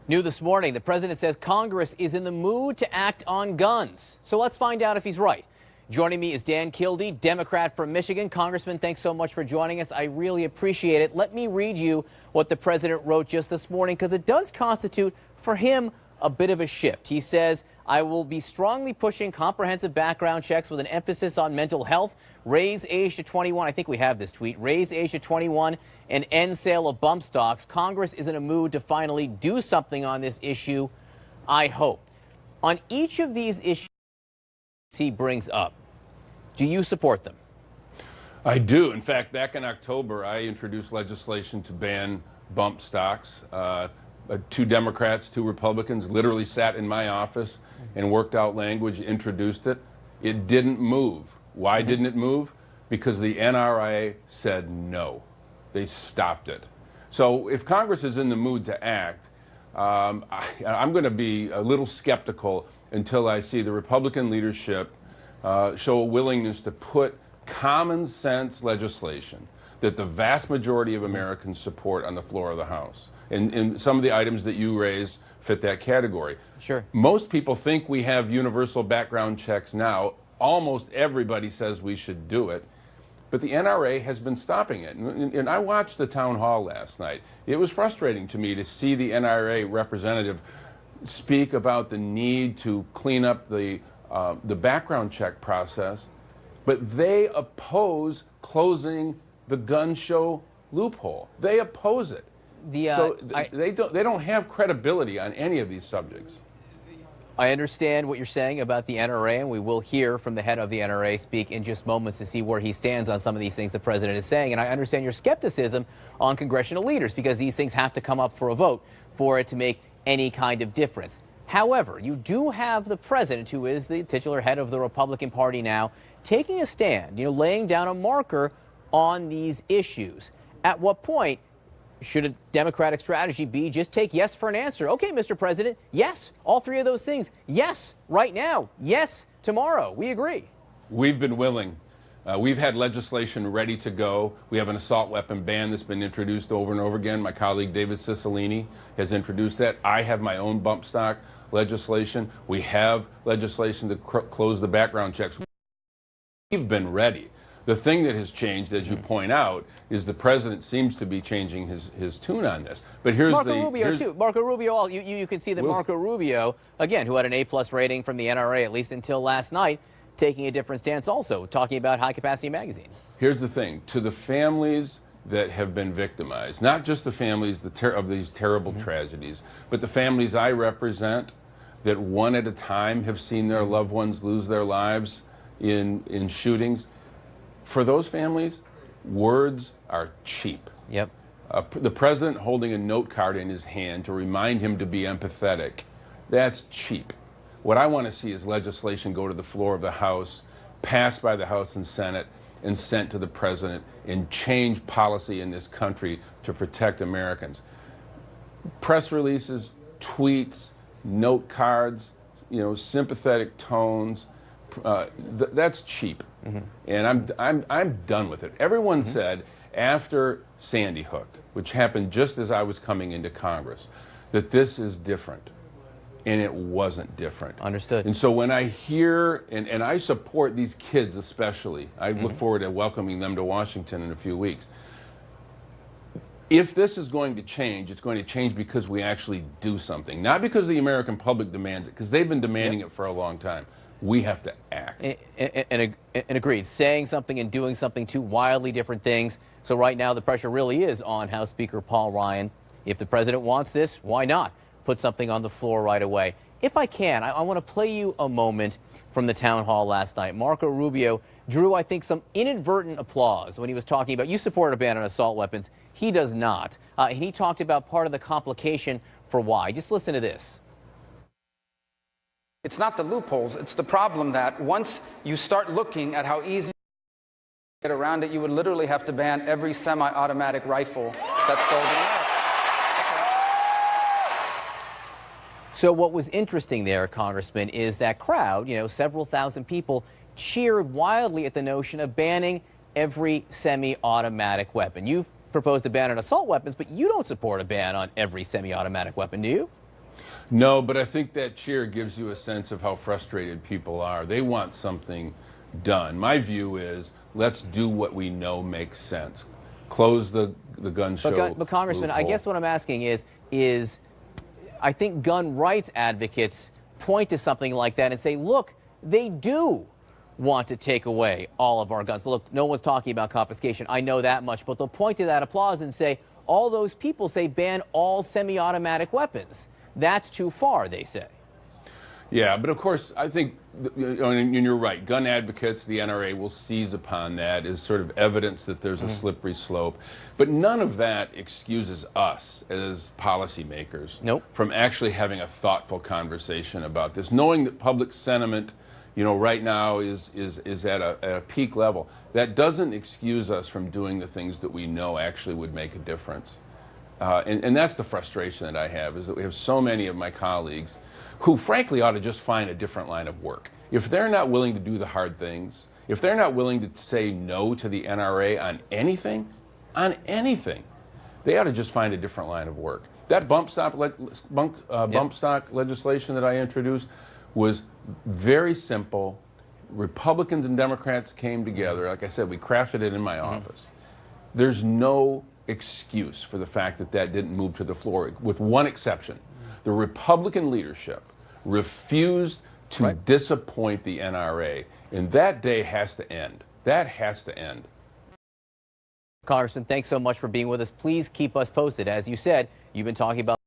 New this morning, the president says Congress is in the mood to act on guns. So let's find out if he's right. Joining me is Dan Kildee, Democrat from Michigan. Congressman, thanks so much for joining us. I really appreciate it. Let me read you what the president wrote just this morning, because it does constitute, for him, a bit of a shift. He says, I will be strongly pushing comprehensive background checks with an emphasis on mental health, raise age to 21. I think we have this tweet. Raise age to 21 and end sale of bump stocks. Congress is in a mood to finally do something on this issue, I hope. On each of these issues he brings up, do you support them? I do. In fact, back in October, I introduced legislation to ban bump stocks. Two Democrats, two Republicans literally sat in my office and worked out language, introduced it. It didn't move. Why didn't it move? Because the NRA said no. They stopped it. So if Congress is in the mood to act, I'm going to be a little skeptical until I see the Republican leadership show a willingness to put common sense legislation that the vast majority of Americans support on the floor of the House. And some of the items that you raised fit that category. Sure. Most people think we have universal background checks now. Almost everybody says we should do it. But the NRA has been stopping it. And I watched the town hall last night. It was frustrating to me to see the NRA representative speak about the need to clean up the background check process, but they oppose closing the gun show loophole. They oppose it. They don't have credibility on any of these subjects. I understand what you're saying about the NRA, and we will hear from the head of the NRA speak in just moments to see where he stands on some of these things the president is saying. And I understand your skepticism on congressional leaders, because these things have to come up for a vote for it to make any kind of difference. However, you do have the president, who is the titular head of the Republican Party now, taking a stand, laying down a marker on these issues. At what point should a Democratic strategy be just take yes for an answer? Okay, Mr. President, yes, all three of those things. Yes, right now. Yes, tomorrow. We agree. We've been willing. We've had legislation ready to go. We have an assault weapon ban that's been introduced over and over again. My colleague David Cicilline has introduced that. I have my own bump stock legislation. We have legislation to close the background checks. We've been ready. The thing that has changed, as you point out, is the president seems to be changing his tune on this. But here's Marco Rubio, too. Marco Rubio, you can see that Marco Rubio, again, who had an A+ rating from the NRA, at least until last night, taking a different stance also, talking about high-capacity magazines. Here's the thing. To the families that have been victimized, not just the families of these terrible tragedies, but the families I represent that one at a time have seen their loved ones lose their lives in shootings, for those families, words are cheap. Yep. The president holding a note card in his hand to remind him to be empathetic, that's cheap. What I want to see is legislation go to the floor of the House, passed by the House and Senate, and sent to the president, and change policy in this country to protect Americans. Press releases, tweets, note cards, sympathetic tones, that's cheap. And I'm done with it. Everyone said after Sandy Hook, which happened just as I was coming into Congress, that this is different. And it wasn't different. Understood. And so when I hear, and I support these kids especially, I look forward to welcoming them to Washington in a few weeks. If this is going to change, it's going to change because we actually do something. Not because the American public demands it, because they've been demanding it for a long time. We have to act. And agreed. Saying something and doing something, two wildly different things. So right now the pressure really is on House Speaker Paul Ryan. If the president wants this, why not put something on the floor right away? If I can, I want to play you a moment from the town hall last night. Marco Rubio drew, I think, some inadvertent applause when he was talking about, you support a ban on assault weapons. He does not. And he talked about part of the complication for why. Just listen to this. It's not the loopholes, it's the problem that once you start looking at how easy to get around it, you would literally have to ban every semi-automatic rifle that's sold in America. So what was interesting there, Congressman, is that crowd, several thousand people cheered wildly at the notion of banning every semi-automatic weapon. You've proposed a ban on assault weapons, but you don't support a ban on every semi-automatic weapon, do you? No, but I think that cheer gives you a sense of how frustrated people are. They want something done. My view is let's do what we know makes sense. Close the gun show. But Congressman, I loophole. guess what I'm asking is I think gun rights advocates point to something like that and say, look, they do want to take away all of our guns. Look, no one's talking about confiscation. I know that much. But they'll point to that applause and say, all those people say ban all semi-automatic weapons. That's too far, they say. Yeah, but of course, I think, and you're right, gun advocates, the NRA, will seize upon that as sort of evidence that there's a slippery slope. But none of that excuses us as policymakers from actually having a thoughtful conversation about this, knowing that public sentiment, right now is at a peak level. That doesn't excuse us from doing the things that we know actually would make a difference. And that's the frustration that I have, is that we have so many of my colleagues who frankly ought to just find a different line of work. If they're not willing to do the hard things, if they're not willing to say no to the NRA on anything, they ought to just find a different line of work. That bump stock legislation that I introduced was very simple. Republicans and Democrats came together. Like I said, we crafted it in my office. There's no excuse for the fact that that didn't move to the floor, with one exception. The Republican leadership refused to disappoint the NRA, and that day has to end. That has to end. Congressman, thanks so much for being with us. Please keep us posted. As you said, you've been talking about